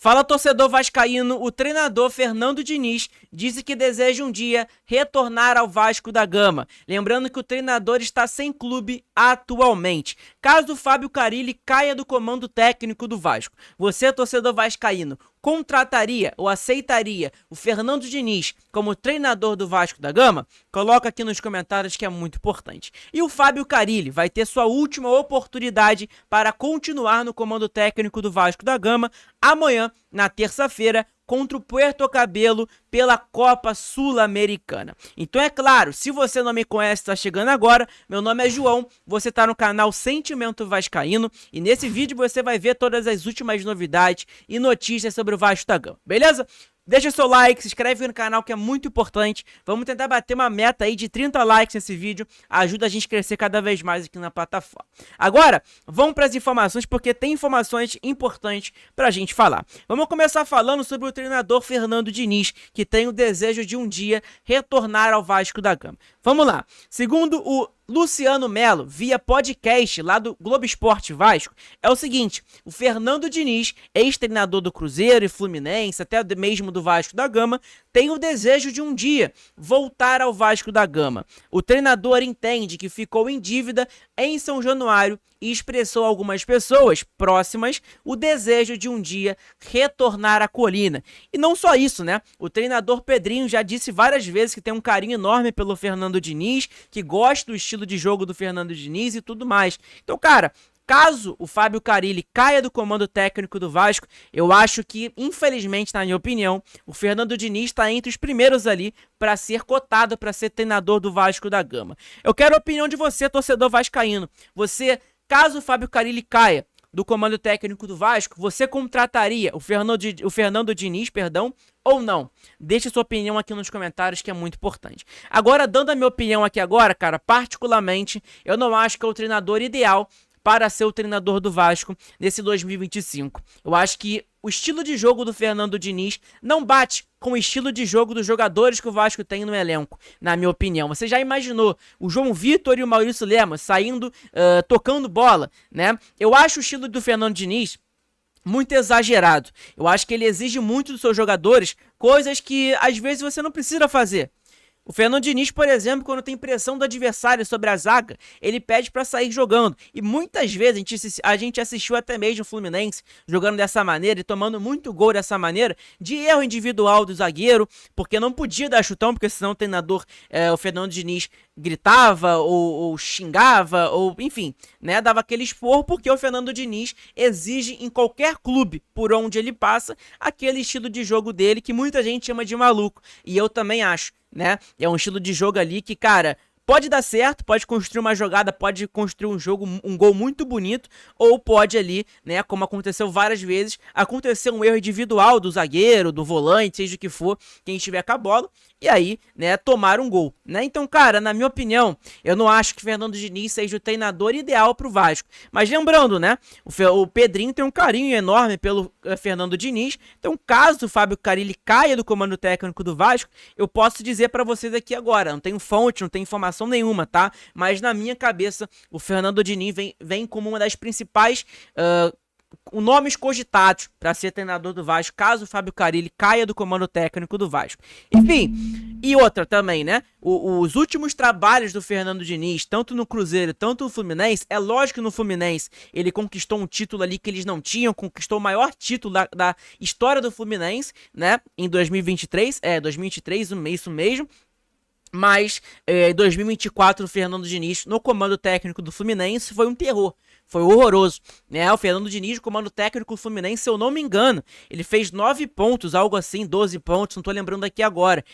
Fala, torcedor vascaíno, o treinador Fernando Diniz disse que deseja um dia retornar ao Vasco da Gama. Lembrando que o treinador está sem clube atualmente. Caso o Fábio Carille caia do comando técnico do Vasco, você, torcedor vascaíno, contrataria ou aceitaria o Fernando Diniz como treinador do Vasco da Gama? Coloca aqui nos comentários que é muito importante. E o Fábio Carille vai ter sua última oportunidade para continuar no comando técnico do Vasco da Gama amanhã, na terça-feira, contra o Puerto Cabello pela Copa Sul-Americana. Então é claro, se você não me conhece, está chegando agora, meu nome é João, você está no canal Sentimento Vascaíno e nesse vídeo você vai ver todas as últimas novidades e notícias sobre o Vasco da Gama, beleza? Deixa seu like, se inscreve no canal que é muito importante. Vamos tentar bater uma meta aí de 30 likes nesse vídeo. Ajuda a gente a crescer cada vez mais aqui na plataforma. Agora, vamos para as informações porque tem informações importantes para a gente falar. Vamos começar falando sobre o treinador Fernando Diniz, que tem o desejo de um dia retornar ao Vasco da Gama. Vamos lá. Segundo o Luciano Melo, via podcast lá do Globo Esporte Vasco, é o seguinte: o Fernando Diniz, ex-treinador do Cruzeiro e Fluminense, até mesmo do Vasco da Gama, tem o desejo de um dia voltar ao Vasco da Gama. O treinador entende que ficou em dívida em São Januário e expressou a algumas pessoas próximas o desejo de um dia retornar à colina. E não só isso, né? O treinador Pedrinho já disse várias vezes que tem um carinho enorme pelo Fernando Diniz, que gosta do estilo de jogo do Fernando Diniz e tudo mais. Então, cara, caso o Fábio Carille caia do comando técnico do Vasco, eu acho que, infelizmente, na minha opinião, o Fernando Diniz está entre os primeiros ali para ser cotado para ser treinador do Vasco da Gama. Eu quero a opinião de você, torcedor vascaíno. Você, caso o Fábio Carille caia do comando técnico do Vasco, você contrataria o Fernando Diniz, ou não? Deixe sua opinião aqui nos comentários que é muito importante. Agora, dando a minha opinião aqui agora, cara, particularmente, eu não acho que é o treinador ideal para ser o treinador do Vasco nesse 2025. Eu acho que o estilo de jogo do Fernando Diniz não bate com o estilo de jogo dos jogadores que o Vasco tem no elenco, na minha opinião. Você já imaginou o João Vitor e o Maurício Lemos saindo, tocando bola, né? Eu acho o estilo do Fernando Diniz muito exagerado. Eu acho que ele exige muito dos seus jogadores coisas que às vezes você não precisa fazer. O Fernando Diniz, por exemplo, quando tem pressão do adversário sobre a zaga, ele pede para sair jogando. E muitas vezes a gente assistiu até mesmo o Fluminense jogando dessa maneira e tomando muito gol dessa maneira, de erro individual do zagueiro, porque não podia dar chutão, porque senão o treinador, o Fernando Diniz, gritava ou xingava, ou enfim, né, dava aquele esporro, porque o Fernando Diniz exige em qualquer clube por onde ele passa aquele estilo de jogo dele que muita gente chama de maluco, e eu também acho, né? É um estilo de jogo ali que, cara, pode dar certo, pode construir uma jogada, pode construir um jogo, um gol muito bonito, ou pode ali, né, como aconteceu várias vezes, acontecer um erro individual do zagueiro, do volante, seja o que for, quem estiver com a bola, e aí, né, tomar um gol, né? Então, cara, na minha opinião, eu não acho que Fernando Diniz seja o treinador ideal pro Vasco. Mas lembrando, né, o Pedrinho tem um carinho enorme pelo Fernando Diniz, então caso o Fábio Carille caia do comando técnico do Vasco, eu posso dizer pra vocês aqui agora, não tenho fonte, não tenho informação nenhuma, tá? Mas na minha cabeça, o Fernando Diniz vem como uma das principais nomes cogitados para ser treinador do Vasco, caso o Fábio Carille caia do comando técnico do Vasco. Enfim, e outra também, né? Os últimos trabalhos do Fernando Diniz, tanto no Cruzeiro, tanto no Fluminense, é lógico que no Fluminense ele conquistou um título ali que eles não tinham, conquistou o maior título da história do Fluminense, né? Em 2023, 2023, isso mesmo. Mas em 2024 o Fernando Diniz no comando técnico do Fluminense foi um terror, foi horroroso, né? O Fernando Diniz, comando técnico do Fluminense, se eu não me engano, ele fez 9 pontos, algo assim, 12 pontos, não tô lembrando aqui agora.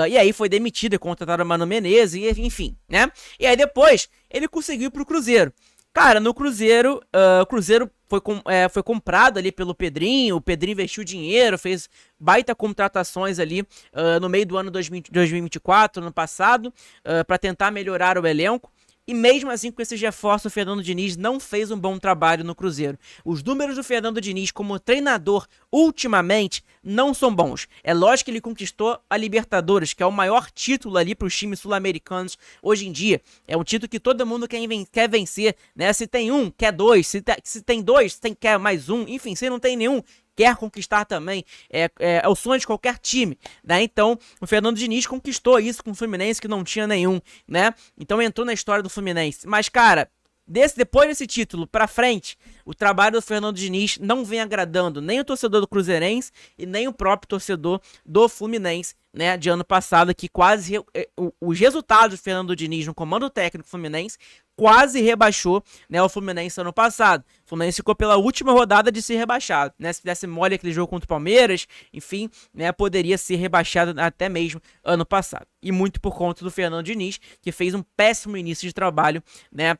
E aí foi demitido e contrataram o Mano Menezes, enfim, né? E aí depois ele conseguiu ir pro Cruzeiro. Cara, no Cruzeiro, o Cruzeiro foi comprado ali pelo Pedrinho, o Pedrinho investiu dinheiro, fez baita contratações ali no meio do ano 2024, ano passado, para tentar melhorar o elenco. E mesmo assim, com esses reforços, o Fernando Diniz não fez um bom trabalho no Cruzeiro. Os números do Fernando Diniz como treinador, ultimamente, não são bons. É lógico que ele conquistou a Libertadores, que é o maior título ali para os times sul-americanos hoje em dia. É um título que todo mundo quer vencer, né? Se tem um, quer dois. Se tem dois, quer mais um. Enfim, se não tem nenhum, quer conquistar também, é o sonho de qualquer time, né? Então, o Fernando Diniz conquistou isso com o Fluminense, que não tinha nenhum, né? Então entrou na história do Fluminense. Mas, cara, depois desse título pra frente, o trabalho do Fernando Diniz não vem agradando nem o torcedor do Cruzeirense e nem o próprio torcedor do Fluminense, né, de ano passado, que quase os resultados do Fernando Diniz no comando técnico Fluminense quase rebaixou, né, o Fluminense ano passado. O Fluminense ficou pela última rodada de ser rebaixado, né? Se desse mole aquele jogo contra o Palmeiras, enfim, né, poderia ser rebaixado até mesmo ano passado. E muito por conta do Fernando Diniz, que fez um péssimo início de trabalho, né,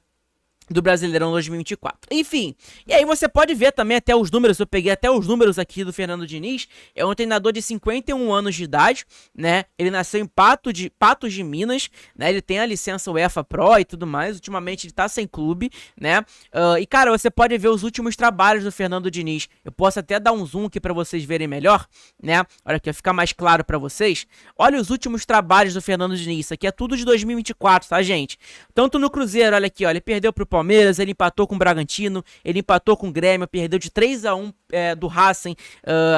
do Brasileirão 2024. Enfim, e aí você pode ver também até os números, eu peguei até os números aqui do Fernando Diniz, é um treinador de 51 anos de idade, né, ele nasceu em Patos de Minas, né, ele tem a licença UEFA Pro e tudo mais, ultimamente ele tá sem clube, né, e cara, você pode ver os últimos trabalhos do Fernando Diniz, eu posso até dar um zoom aqui pra vocês verem melhor, né, olha aqui, vai ficar mais claro pra vocês, olha os últimos trabalhos do Fernando Diniz, isso aqui é tudo de 2024, tá, gente, tanto no Cruzeiro, olha aqui, ó, ele perdeu pro Palmeiras, ele empatou com o Bragantino, ele empatou com o Grêmio, perdeu de 3-1 do Racing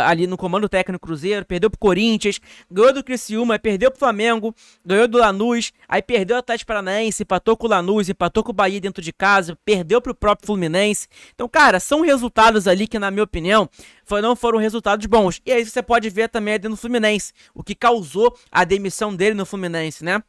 ali no comando técnico Cruzeiro, perdeu pro Corinthians, ganhou do Criciúma, perdeu pro Flamengo, ganhou do Lanús, aí perdeu o Atlético Paranaense, empatou com o Lanús, empatou com o Bahia dentro de casa, perdeu pro próprio Fluminense. Então, cara, são resultados ali que, na minha opinião, não foram resultados bons. E aí você pode ver também dentro do Fluminense, o que causou a demissão dele no Fluminense, né?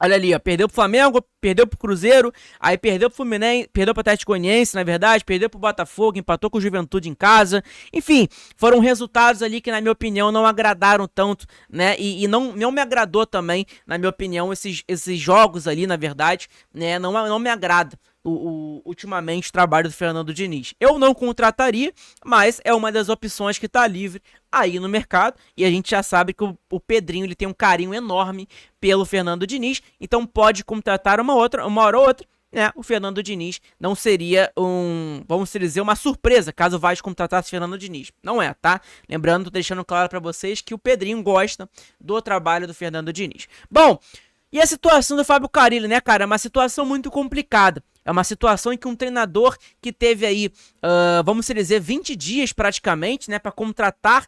Olha ali, ó, perdeu pro Flamengo, perdeu pro Cruzeiro, aí perdeu pro Fluminense, perdeu pro Atlético Goianiense, na verdade, perdeu pro Botafogo, empatou com o Juventude em casa. Enfim, foram resultados ali que, na minha opinião, não agradaram tanto, né? E não me agradou também, na minha opinião, esses jogos ali, na verdade, né? Não me agrada. Ultimamente o trabalho do Fernando Diniz. Eu não contrataria, mas é uma das opções que está livre aí no mercado, e a gente já sabe que o Pedrinho ele tem um carinho enorme pelo Fernando Diniz, então pode contratar uma hora ou outra, né? O Fernando Diniz não seria vamos dizer, uma surpresa caso o Vasco contratasse o Fernando Diniz. Não é, tá? Lembrando, tô deixando claro para vocês que o Pedrinho gosta do trabalho do Fernando Diniz. Bom, e a situação do Fábio Carille, né, cara? É uma situação muito complicada. É uma situação em que um treinador que teve aí, vamos dizer, 20 dias praticamente, né, para contratar,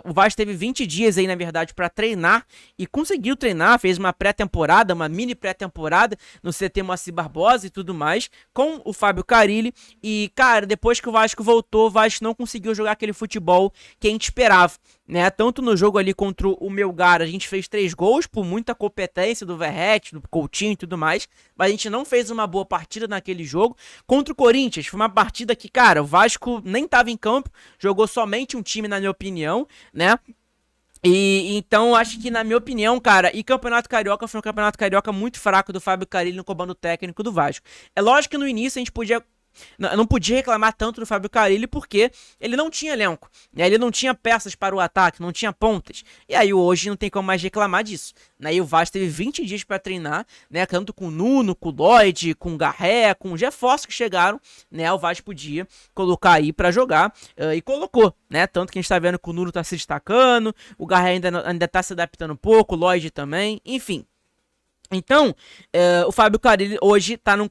o Vasco teve 20 dias aí, na verdade, para treinar e conseguiu treinar, fez uma pré-temporada, uma mini pré-temporada no CT Moacir Barbosa e tudo mais, com o Fábio Carille. E, cara, depois que o Vasco voltou, o Vasco não conseguiu jogar aquele futebol que a gente esperava, né? Tanto no jogo ali contra o Melgar, a gente fez 3 gols por muita competência do Verratti, do Coutinho e tudo mais, mas a gente não fez uma boa partida naquele jogo. Contra o Corinthians, foi uma partida que, cara, o Vasco nem tava em campo, jogou somente um time, na minha opinião, né? E então, acho que, na minha opinião, cara, e Campeonato Carioca foi um Campeonato Carioca muito fraco do Fábio Carille no comando técnico do Vasco. É lógico que no início a gente não podia reclamar tanto do Fábio Carille porque ele não tinha elenco, né? Ele não tinha peças para o ataque, não tinha pontas. E aí hoje não tem como mais reclamar disso, né? E o Vasco teve 20 dias para treinar, né? Tanto com o Nuno, com o Lloyd, com o Garré, com os reforços que chegaram, né? O Vasco podia colocar aí para jogar e colocou, né? Tanto que a gente tá vendo que o Nuno tá se destacando, o Garré ainda tá se adaptando um pouco, o Lloyd também, enfim. Então, o Fábio Carille hoje tá num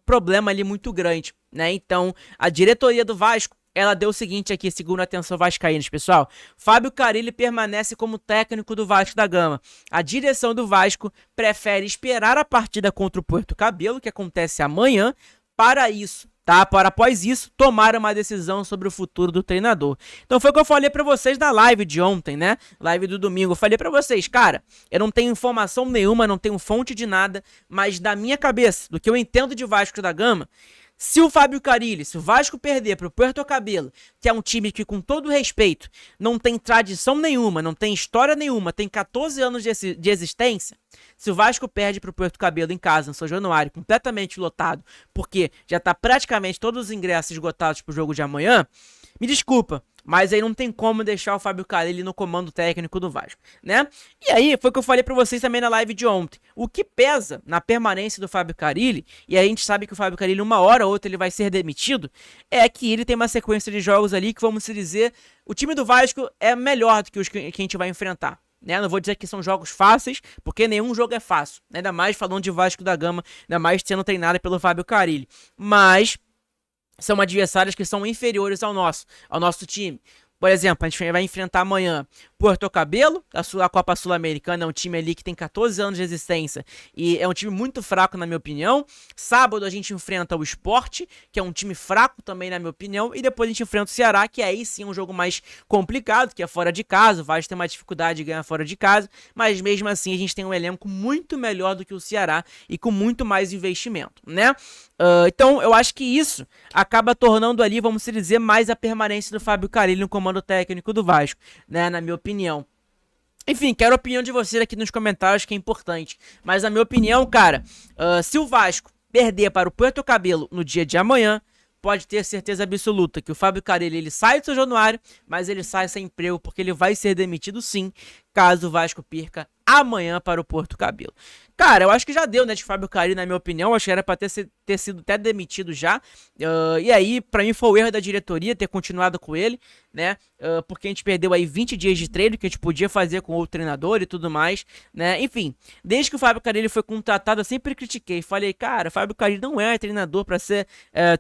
problema ali muito grande, né? Então, a diretoria do Vasco, ela deu o seguinte aqui, segundo a Atenção Vascaínos, pessoal. Fábio Carille permanece como técnico do Vasco da Gama. A direção do Vasco prefere esperar a partida contra o Puerto Cabelo, que acontece amanhã, para isso, tá? Para após isso, tomar uma decisão sobre o futuro do treinador. Então foi o que eu falei pra vocês na live de ontem, né? Live do domingo. Eu falei pra vocês, cara, eu não tenho informação nenhuma, não tenho fonte de nada, mas da minha cabeça, do que eu entendo de Vasco da Gama, se o Fábio Carille, se o Vasco perder pro Puerto Cabelo, que é um time que, com todo respeito, não tem tradição nenhuma, não tem história nenhuma, tem 14 anos de existência, se o Vasco perde pro Puerto Cabelo em casa, no São Januário, completamente lotado, porque já tá praticamente todos os ingressos esgotados pro jogo de amanhã, me desculpa, mas aí não tem como deixar o Fábio Carille no comando técnico do Vasco, né? E aí, foi o que eu falei pra vocês também na live de ontem. O que pesa na permanência do Fábio Carille, e a gente sabe que o Fábio Carille, uma hora ou outra, ele vai ser demitido, é que ele tem uma sequência de jogos ali que, vamos dizer, o time do Vasco é melhor do que os que a gente vai enfrentar. Né? Não vou dizer que são jogos fáceis, porque nenhum jogo é fácil. Ainda mais falando de Vasco da Gama, ainda mais sendo treinado pelo Fábio Carille. Mas são adversários que são inferiores ao nosso time. Por exemplo, a gente vai enfrentar amanhã Porto Cabelo, a Copa Sul-Americana, é um time ali que tem 14 anos de existência e é um time muito fraco, na minha opinião. Sábado a gente enfrenta o Sport, que é um time fraco também, na minha opinião, e depois a gente enfrenta o Ceará, que aí sim é um jogo mais complicado, que é fora de casa, o Vasco tem uma dificuldade de ganhar fora de casa, mas mesmo assim a gente tem um elenco muito melhor do que o Ceará e com muito mais investimento, né? Então eu acho que isso acaba tornando ali, vamos dizer, mais a permanência do Fábio Carille no comando técnico do Vasco, né, na minha opinião. Enfim, quero a opinião de vocês aqui nos comentários, que é importante. Mas na minha opinião, cara, se o Vasco perder para o Puerto Cabelo no dia de amanhã, pode ter certeza absoluta que o Fábio Carille ele sai do São Januário, mas ele sai sem emprego porque ele vai ser demitido sim, caso o Vasco perca amanhã para o Porto Cabelo. Cara, eu acho que já deu, né, de Fábio Carille, na minha opinião. Acho que era pra ter sido até demitido já. E aí, pra mim, foi o erro da diretoria ter continuado com ele, né? Porque a gente perdeu aí 20 dias de treino que a gente podia fazer com outro treinador e tudo mais, né? Enfim, desde que o Fábio Carille foi contratado, eu sempre critiquei. Falei, cara, o Fábio Carille não é treinador pra ser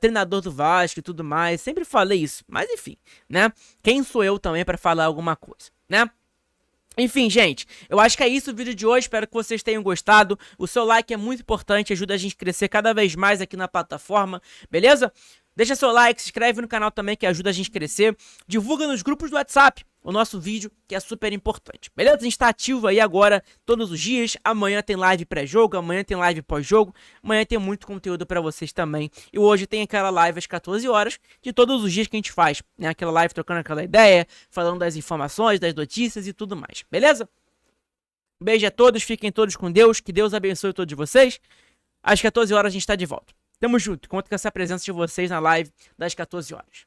treinador do Vasco e tudo mais. Sempre falei isso. Mas enfim, né? Quem sou eu também pra falar alguma coisa, né? Enfim, gente, eu acho que é isso o vídeo de hoje, espero que vocês tenham gostado. O seu like é muito importante, ajuda a gente a crescer cada vez mais aqui na plataforma, beleza? Deixa seu like, se inscreve no canal também, que ajuda a gente a crescer. Divulga nos grupos do WhatsApp o nosso vídeo, que é super importante, beleza? A gente tá ativo aí agora todos os dias. Amanhã tem live pré-jogo, amanhã tem live pós-jogo, amanhã tem muito conteúdo pra vocês também. E hoje tem aquela live às 14 horas de todos os dias que a gente faz, né? Aquela live trocando aquela ideia, falando das informações, das notícias e tudo mais, beleza? Um beijo a todos, fiquem todos com Deus, que Deus abençoe todos vocês. Às 14 horas a gente tá de volta. Tamo junto, conto com essa presença de vocês na live das 14 horas.